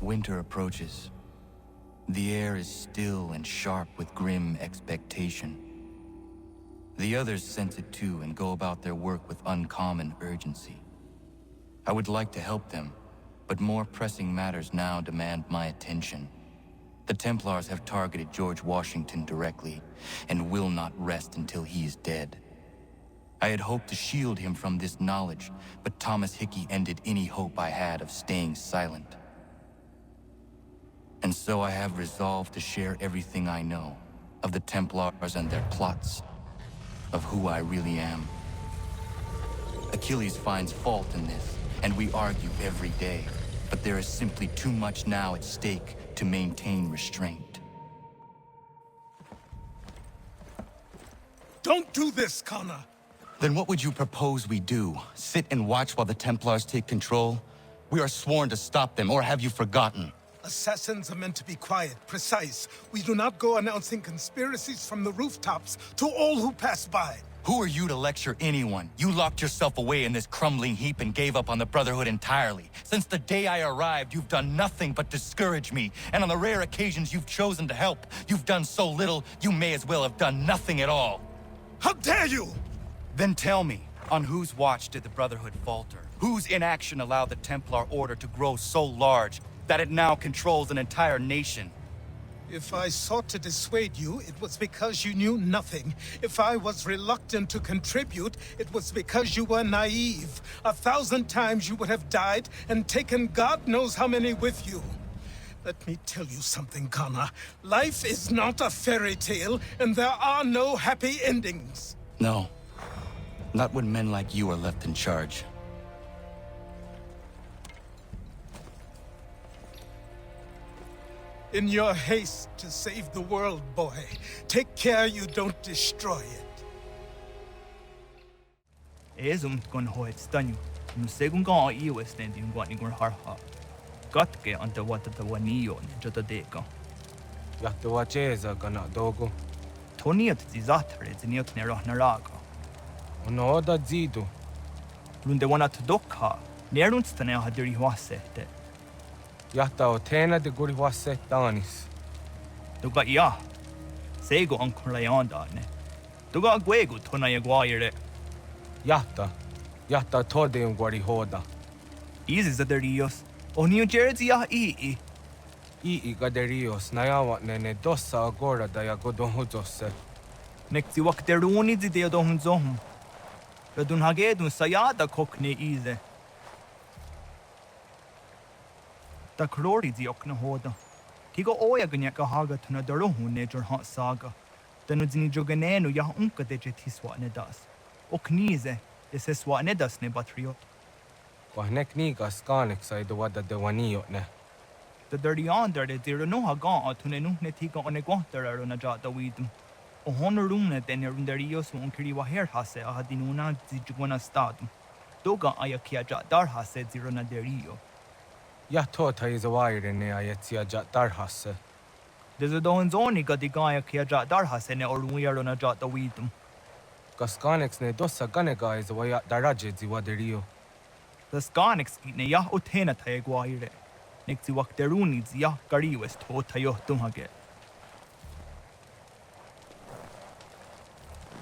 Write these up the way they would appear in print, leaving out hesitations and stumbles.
Winter approaches. The air is still and sharp with grim expectation. The others sense it too and go about their work with uncommon urgency. I would like to help them, but more pressing matters now demand my attention. The Templars have targeted George Washington directly, and will not rest until he is dead. I had hoped to shield him from this knowledge, but Thomas Hickey ended any hope I had of staying silent. And so I have resolved to share everything I know of the Templars and their plots, of who I really am. Achilles finds fault in this, and we argue every day, but there is simply too much now at stake to maintain restraint. Don't do this, Connor! Then what would you propose we do? Sit and watch while the Templars take control? We are sworn to stop them, or have you forgotten? Assassins are meant to be quiet, precise. We do not go announcing conspiracies from the rooftops to all who pass by. Who are you to lecture anyone? You locked yourself away in this crumbling heap and gave up on the Brotherhood entirely. Since the day I arrived, you've done nothing but discourage me. And on the rare occasions you've chosen to help, you've done so little, you may as well have done nothing at all. How dare you! Then tell me, on whose watch did the Brotherhood falter? Whose inaction allowed the Templar Order to grow so large that it now controls an entire nation? If I sought to dissuade you, it was because you knew nothing. If I was reluctant to contribute, it was because you were naive. 1,000 times you would have died and taken God knows how many with you. Let me tell you something, Connor. Life is not a fairy tale, and there are no happy endings. No. Not when men like you are left in charge. In your haste to save the world, boy, take care you don't destroy it. Ezum kon hoet stanyu. Nu segun ga iu estendi un gwani gur harha. Gatke ante wata ta wanio ne jota deka. Jahte wacheza kana dogo. Toniat zizatre ziniot ne rahnaraga. Ono oda zidu. Lunde wana tudokha. Nerunstane hadiri wasete. Jahta o tena de guri wasse tanis. Tuga ia. Sego ankun layanda ne. Tuga gwegu tona yaguaire. Jahta tode un guari hoda. Easy zaderios. O New Jersey ya ii. Ii gaderios nayawa ne dossa agora da ya godonhuzose. Nekti wakteruni zide dohunzohum. Radun hagedun sayada kokne ize. Ta krori ziokna hoda. Tigo oya ganyaka haga tuna daruhu ne jorhat saga. Tanu zini joganenu ya unka de jetiswa ne das. Oknize deseswa ne das ne batriot. Kwahnek niga skanek sa idu wada de wanio ne. The dirty under de zero no haga atune nuhne tiga onegwahtara na jata widum. O honorumne den derios unkiri waher hase ahadinuna zijwana stadum. Doga ayakia jatar hase zero na derio. Jahtota is a wire ne ayetsia jatar hase. There's a don zoni gadigaya kia jatar hase ne oruyaro na jata widum. Kaskanex ne dossa ganega is a waya daraje ziwaderio. The skanix ne ya otena taeguaire. Nexi wakteruni zia gariwes to tayo tumhage.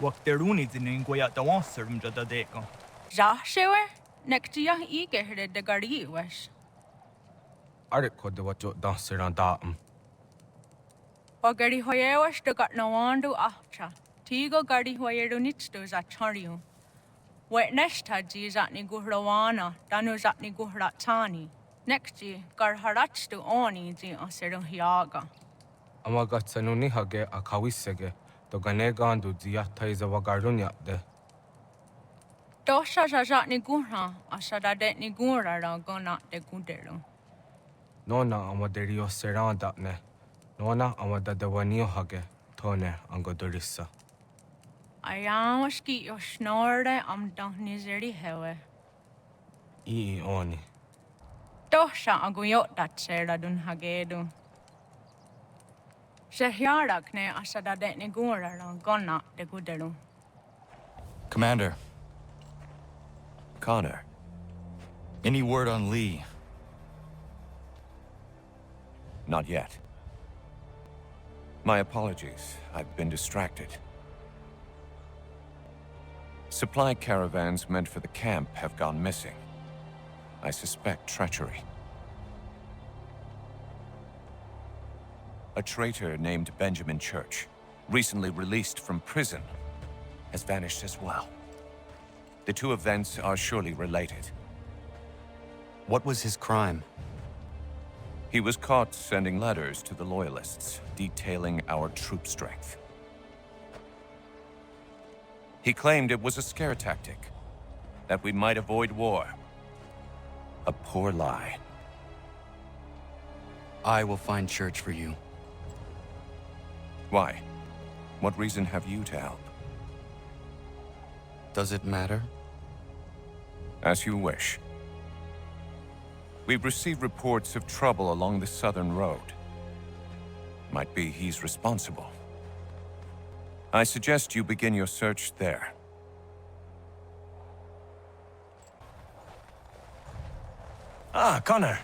Wakteruni zinengoya dawanserum jada deko. Jashewer? Nektia ige de gariwes. Ariko de wajo danseran daam. O gari hoyewas de got no wandu ahcha. Tigo gari hoyeru nitstu za chariu. Wet nesta ji zatni guhrawana, danu zatni guhratani. Nexti gar haratstu oni ji aseru hiaga. Amagatsanu nihage akawisege. To ganegandu ziyata is a wagarunya de. Dosha zatni guhra, asada detni gura gona de gudero. Nona amaderio seranda ne. Nona amada de wanio hage. Tone angodorissa. Ayawaski yo snorde am nizeri hewe. Ii oni. Dosha aguyot dat sera dun hagedu. Shehyarak ne asada detni gura gona de gudero. Commander. Connor. Any word on Lee? Not yet. My apologies. I've been distracted. Supply caravans meant for the camp have gone missing. I suspect treachery. A traitor named Benjamin Church, recently released from prison, has vanished as well. The two events are surely related. What was his crime? He was caught sending letters to the Loyalists, detailing our troop strength. He claimed it was a scare tactic, that we might avoid war. A poor lie. I will find Church for you. Why? What reason have you to help? Does it matter? As you wish. We've received reports of trouble along the southern road. Might be he's responsible. I suggest you begin your search there. Ah, Connor.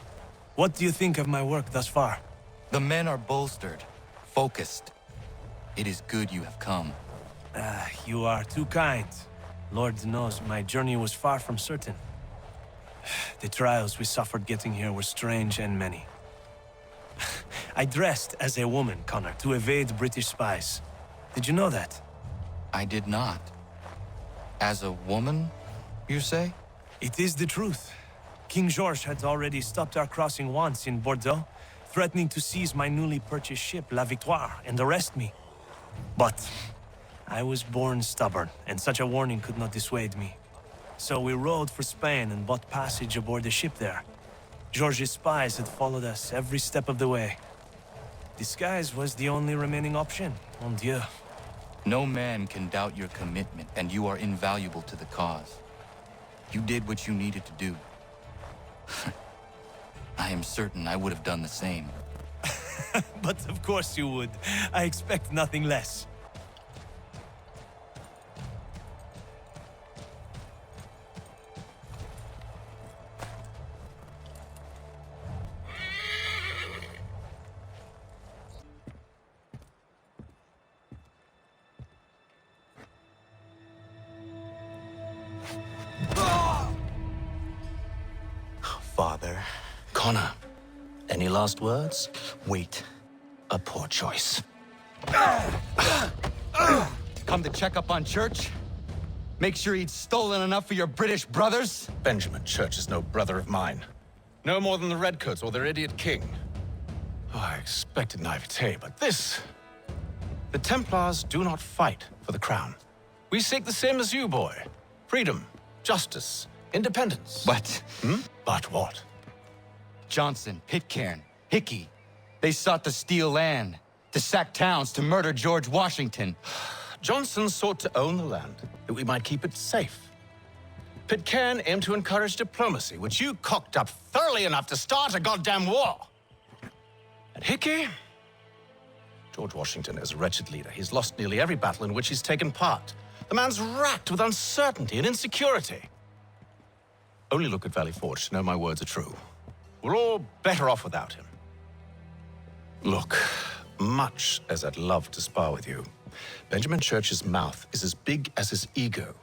What do you think of my work thus far? The men are bolstered, focused. It is good you have come. You are too kind. Lord knows my journey was far from certain. The trials we suffered getting here were strange and many. I dressed as a woman, Connor, to evade British spies. Did you know that? I did not. As a woman, you say? It is the truth. King George had already stopped our crossing once in Bordeaux, threatening to seize my newly purchased ship, La Victoire, and arrest me. But I was born stubborn, and such a warning could not dissuade me. So we rode for Spain and bought passage aboard the ship there. George's spies had followed us every step of the way. Disguise was the only remaining option, mon Dieu. No man can doubt your commitment, and you are invaluable to the cause. You did what you needed to do. I am certain I would have done the same. But of course you would. I expect nothing less. Father. Connor, any last words? Wait. A poor choice. Come to check up on Church? Make sure he'd stolen enough for your British brothers? Benjamin Church is no brother of mine. No more than the Redcoats or their idiot king. Oh, I expected naivete, but this... The Templars do not fight for the crown. We seek the same as you, boy. Freedom, justice, independence. But But what? Johnson, Pitcairn, Hickey, they sought to steal land, to sack towns, to murder George Washington. Johnson sought to own the land, that we might keep it safe. Pitcairn aimed to encourage diplomacy, which you cocked up thoroughly enough to start a goddamn war. And Hickey? George Washington is a wretched leader. He's lost nearly every battle in which he's taken part. The man's racked with uncertainty and insecurity. Only look at Valley Forge to know my words are true. We're all better off without him. Look, much as I'd love to spar with you, Benjamin Church's mouth is as big as his ego.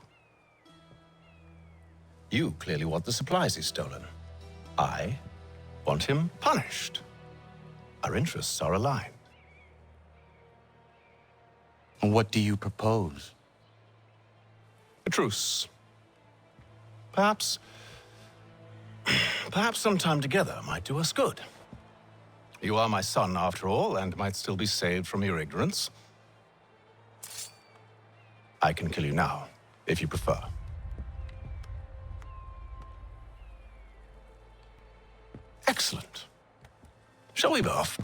You clearly want the supplies he's stolen. I want him punished. Our interests are aligned. What do you propose? A truce. Perhaps some time together might do us good. You are my son, after all, and might still be saved from your ignorance. I can kill you now, if you prefer. Excellent. Shall we be off?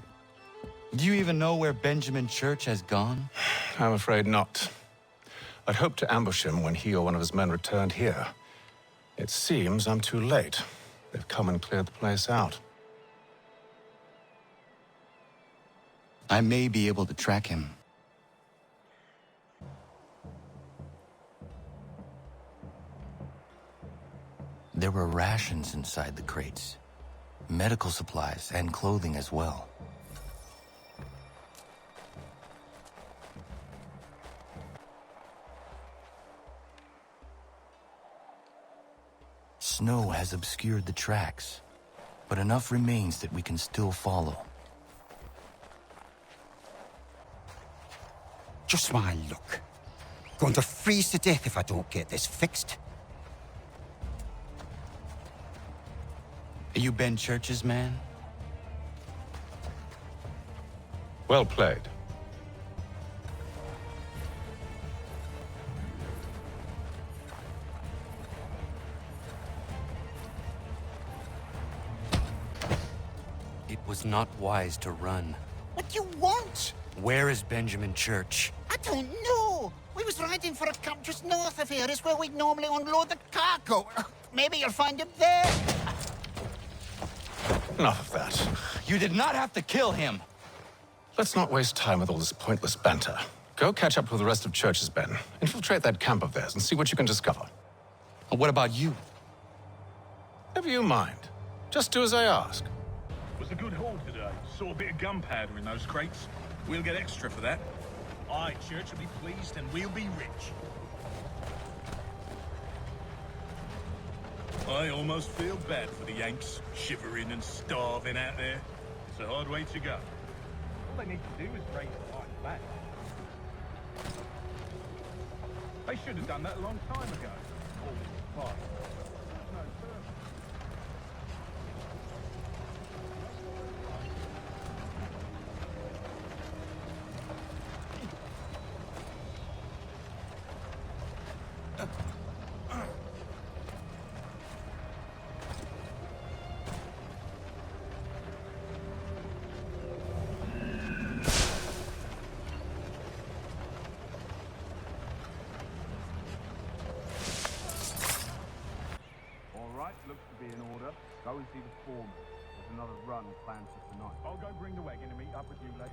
Do you even know where Benjamin Church has gone? I'm afraid not. I'd hoped to ambush him when he or one of his men returned here. It seems I'm too late. They've come and cleared the place out. I may be able to track him. There were rations inside the crates, medical supplies and clothing as well. snow has obscured the tracks, but enough remains that we can still follow. Just my luck. Going to freeze to death if I don't get this fixed. Are you Ben Church's man? Well played. It was not wise to run. What do you want? Where is Benjamin Church? I don't know. We was riding for a camp just north of here. It's where we'd normally unload the cargo. Maybe you'll find him there. Enough of that. You did not have to kill him! Let's not waste time with all this pointless banter. Go catch up with the rest of Church's men. Infiltrate that camp of theirs and see what you can discover. And what about you? Never you mind. Just do as I ask. Was a good haul today. Saw a bit of gunpowder in those crates. We'll get extra for that. Aye, Church will be pleased and we'll be rich. I almost feel bad for the Yanks, shivering and starving out there. It's a hard way to go. All they need to do is raise the line back. They should have done that a long time ago. All fine. No further. Looks to be in order. Go and see the foreman. There's another run planned for tonight. I'll go bring the wagon and meet up with you later.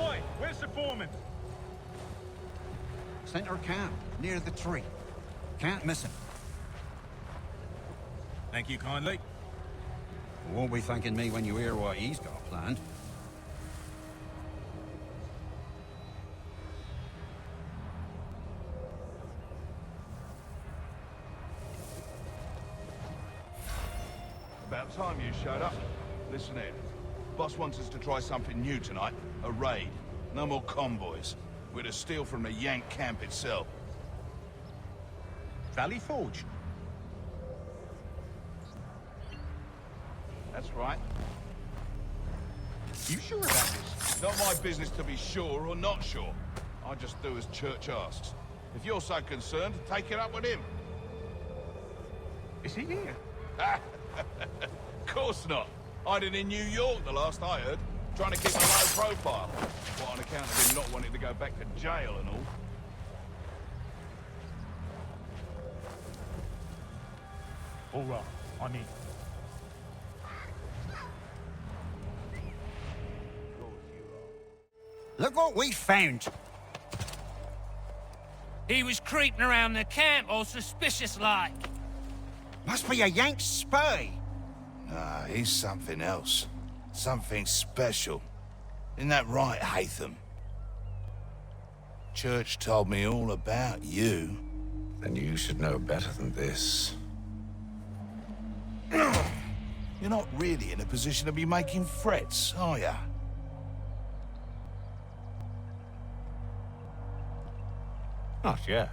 Oi, where's the foreman? Center camp, near the tree. Can't miss him. Thank you kindly. You won't be thanking me when you hear what he's got planned. About time you showed up. Listen in. Boss wants us to try something new tonight. A raid. No more convoys. We're to steal from the Yank camp itself. Valley Forge? That's right. You sure about this? Not my business to be sure or not sure. I just do as Church asks. If you're so concerned, take it up with him. Is he here? Course not. Hiding in New York, the last I heard. Trying to keep a low profile. What, on account of him not wanting to go back to jail and all. All right, I'm in. Look what we found. He was creeping around the camp all suspicious-like. Must be a Yank spy. Nah, he's something else. Something special. Isn't that right, Hatham? Church told me all about you. Then you should know better than this. You're not really in a position to be making threats, are ya? Not yet.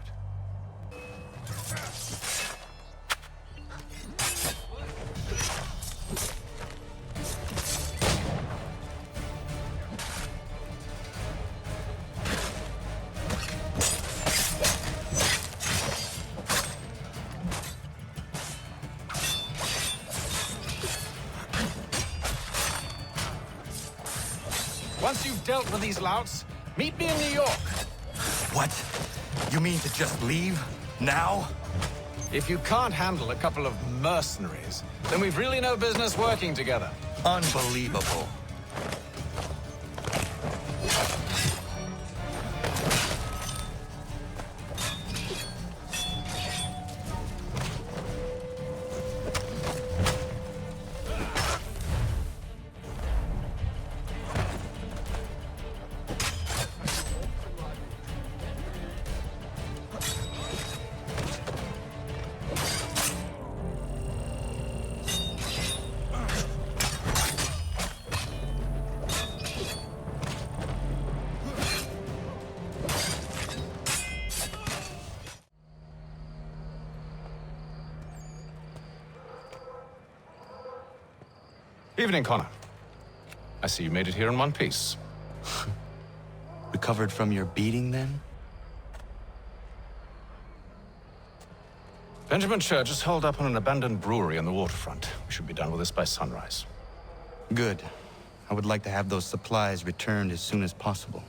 Once you've dealt with these louts, meet me in New York. What? You mean to just leave? Now? If you can't handle a couple of mercenaries, then we've really no business working together. Unbelievable. Evening, Connor. I see you made it here in one piece. Recovered from your beating, then? Benjamin Church is holed up on an abandoned brewery on the waterfront. We should be done with this by sunrise. Good. I would like to have those supplies returned as soon as possible.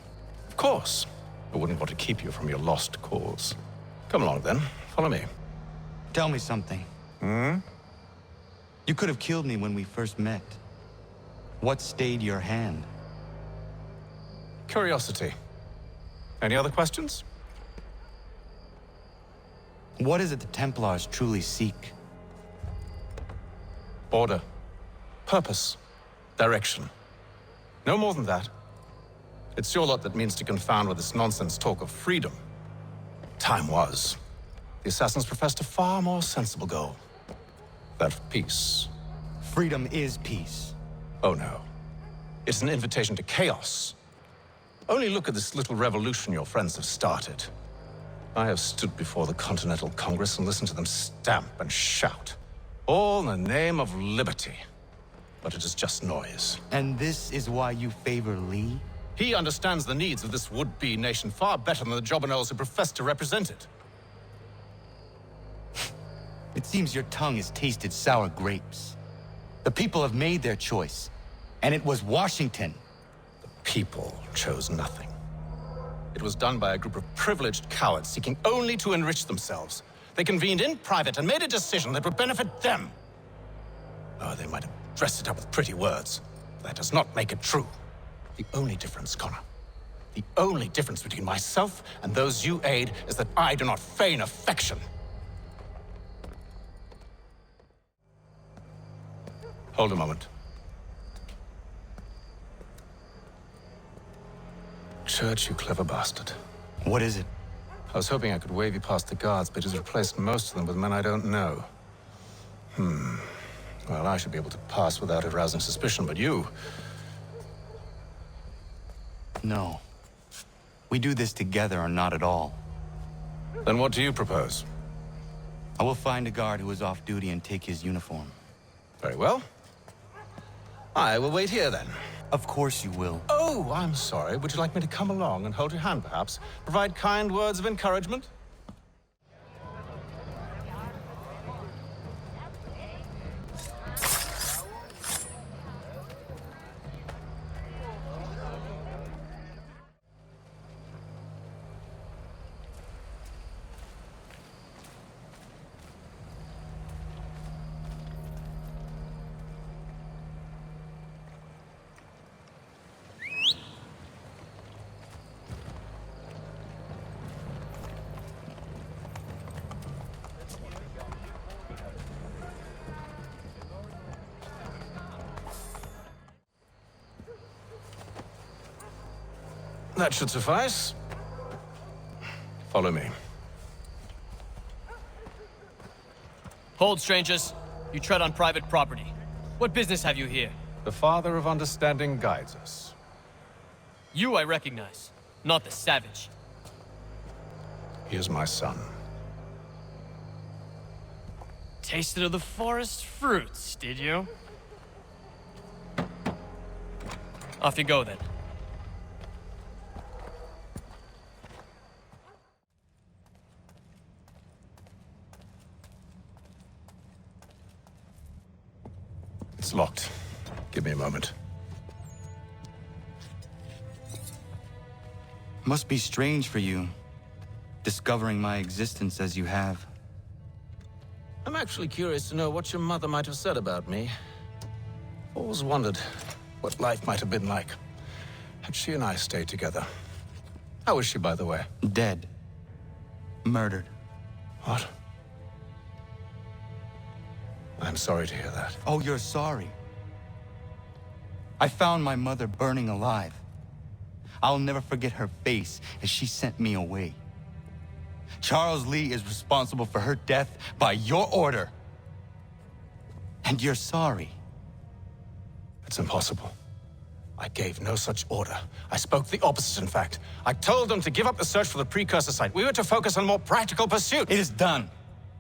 Of course. I wouldn't want to keep you from your lost cause. Come along, then. Follow me. Tell me something. You could have killed me when we first met. What stayed your hand? Curiosity. Any other questions? What is it the Templars truly seek? Order. Purpose. Direction. No more than that. It's your lot that means to confound with this nonsense talk of freedom. Time was. The assassins professed a far more sensible goal. That of peace. Freedom is peace. Oh no. It's an invitation to chaos. Only look at this little revolution your friends have started. I have stood before the Continental Congress and listened to them stamp and shout. All in the name of liberty. But it is just noise. And this is why you favor Lee? He understands the needs of this would-be nation far better than the jobberknolls who profess to represent it. It seems your tongue has tasted sour grapes. The people have made their choice, and it was Washington. The people chose nothing. It was done by a group of privileged cowards seeking only to enrich themselves. They convened in private and made a decision that would benefit them. Oh, they might have dressed it up with pretty words. That does not make it true. The only difference, Connor, the only difference between myself and those you aid is that I do not feign affection. Hold a moment. Church, you clever bastard. What is it? I was hoping I could wave you past the guards, but he's replaced most of them with men I don't know. Well, I should be able to pass without arousing suspicion, but you... No. We do this together or not at all. Then what do you propose? I will find a guard who is off duty and take his uniform. Very well. I will wait here, then. Of course you will. Oh, I'm sorry. Would you like me to come along and hold your hand, perhaps? Provide kind words of encouragement? That should suffice. Follow me. Hold, strangers. You tread on private property. What business have you here? The Father of Understanding guides us. You I recognize, not the savage. He is my son. Tasted of the forest fruits, did you? Off you go, then. It's locked. Give me a moment. Must be strange for you, discovering my existence as you have. I'm actually curious to know what your mother might have said about me. Always wondered what life might have been like had she and I stayed together. How is she, by the way? Dead. Murdered. What? I'm sorry to hear that. Oh, you're sorry. I found my mother burning alive. I'll never forget her face as she sent me away. Charles Lee is responsible for her death by your order. And you're sorry. It's impossible. I gave no such order. I spoke the opposite, in fact. I told them to give up the search for the precursor site. We were to focus on more practical pursuits. It is done,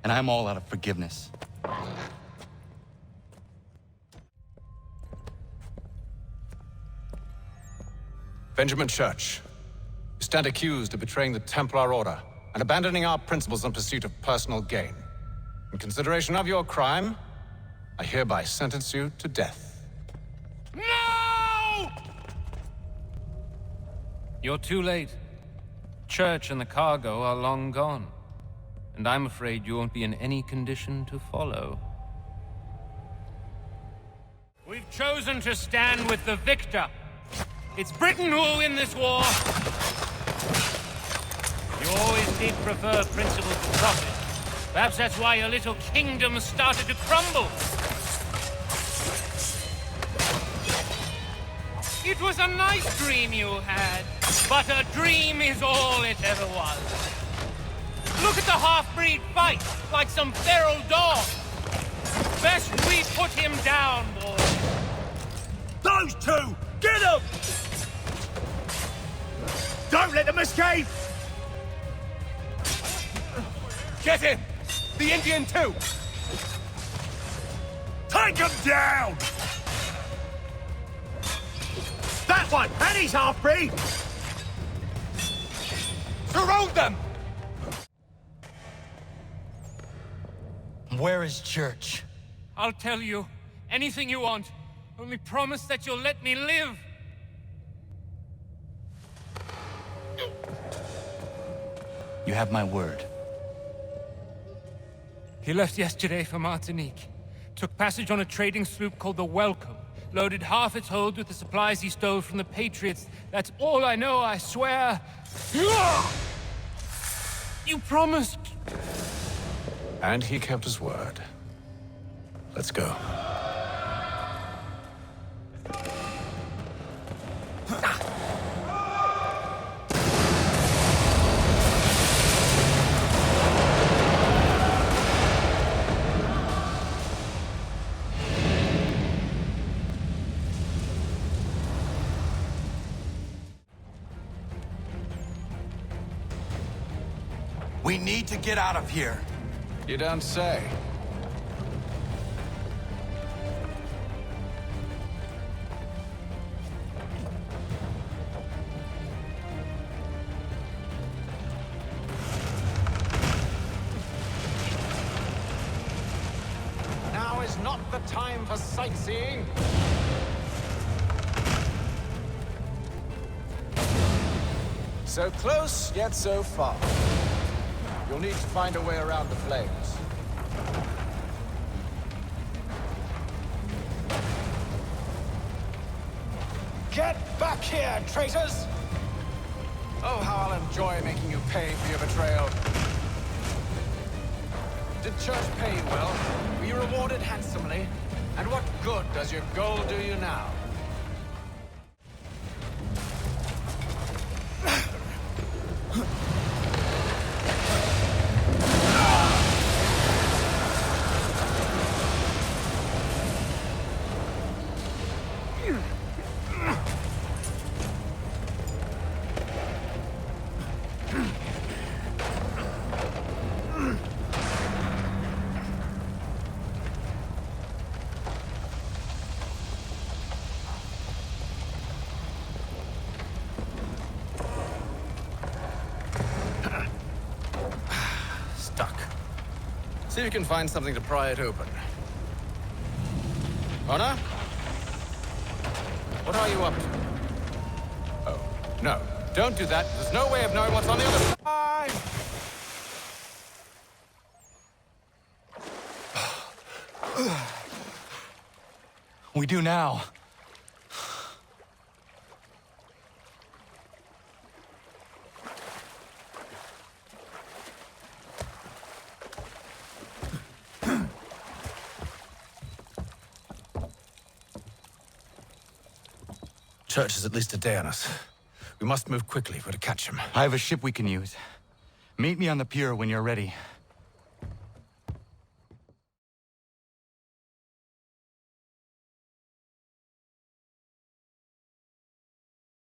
and I'm all out of forgiveness. Benjamin Church, you stand accused of betraying the Templar Order and abandoning our principles in pursuit of personal gain. In consideration of your crime, I hereby sentence you to death. No! You're too late. Church and the cargo are long gone. And I'm afraid you won't be in any condition to follow. We've chosen to stand with the victor. It's Britain who will win this war. You always did prefer principle to profit. Perhaps that's why your little kingdom started to crumble. It was a nice dream you had, but a dream is all it ever was. Look at the half-breed fight, like some feral dog. Best we put him down, boys. Those two! Get them! Don't let them escape! Get him! The Indian too! Take him down! That one! And he's half-breed! Surround them! Where is Church? I'll tell you anything you want. Only promise that you'll let me live. You have my word. He left yesterday for Martinique. Took passage on a trading sloop called the Welcome. Loaded half its hold with the supplies he stole from the Patriots. That's all I know, I swear. You promised. And he kept his word. Let's go. We need to get out of here. You don't say. Now is not the time for sightseeing. So close, yet so far. You'll need to find a way around the flames. Get back here, traitors! Oh, how I'll enjoy making you pay for your betrayal. Did Church pay you well? Were you rewarded handsomely? And what good does your gold do you now? See if you can find something to pry it open. Honor? What are you up to? Oh, no. Don't do that. There's no way of knowing what's on the other side! We do now. Church is at least a day on us. We must move quickly if we're to catch him. I have a ship we can use. Meet me on the pier when you're ready.